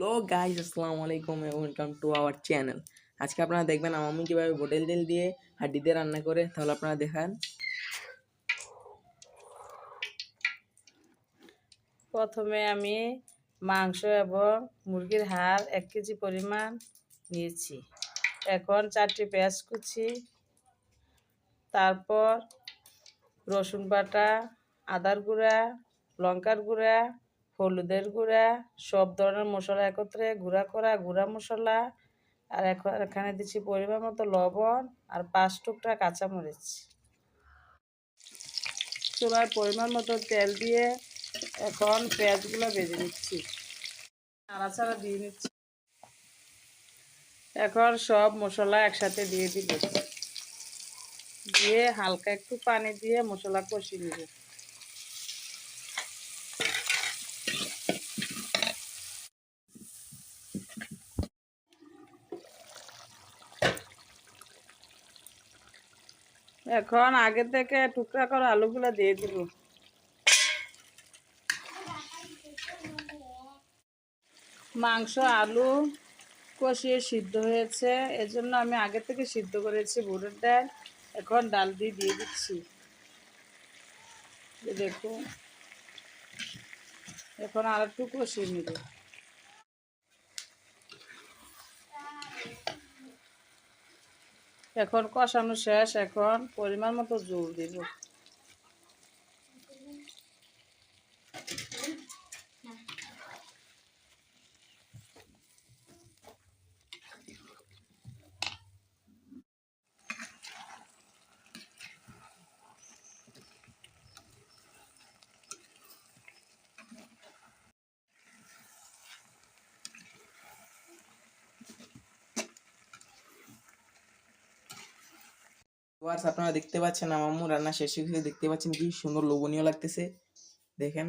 Hello guys, আসসালামু আলাইকুম এবং ওয়েলকাম টু আওয়ার চ্যানেল। আজকে আপনারা দেখবেন আমার আম্মু কীভাবে হোটেল তেল দিয়ে হাড্ডি দিয়ে রান্না করে। তাহলে আপনারা দেখান। প্রথমে আমি মাংস এবং মুরগির হাড় 1 কেজি পরিমাণ নিয়েছি। এখন 4টি পেঁয়াজ কুচি, তারপর রসুন বাটা, আদার গুঁড়া, লঙ্কার গুঁড়া, হলুদের গুঁড়া, সব ধরনের মশলা একত্রে গুঁড়া করা গুঁড়া মশলা। আর এখন এখানে দিচ্ছি পরিমাণ মতো লবণ আর 5 টুকরা কাঁচামরিচ। চুলায় পরিমাণ মতো তেল দিয়ে এখন পেঁয়াজগুলো ভেজে নিচ্ছি, নাড়াচাড়া দিয়ে নিচ্ছি। এখন সব মশলা একসাথে দিয়ে দিব, দিয়ে হালকা একটু পানি দিয়ে মশলা কষিয়ে নিব। এখন আগে থেকে টুকরা করা আলুগুলো দিয়ে দিব। মাংস আলু কষিয়ে সিদ্ধ হয়েছে, এজন্য আমি আগে থেকে সিদ্ধ করেছি বুটের ডাল। এখন ডাল দিয়ে দিচ্ছি, দেখুন। এখন আর একটু কষিয়ে নিব। এখন কষানো শেষ, এখন পরিমাণ মতো জল দিব। ভিউয়ার্স, আপনারা দেখতে পাচ্ছেন আমার আম্মু রান্না শেষ হয়ে দেখতে পাচ্ছেন কি সুন্দর লোভনীয় লাগতেছে। দেখেন।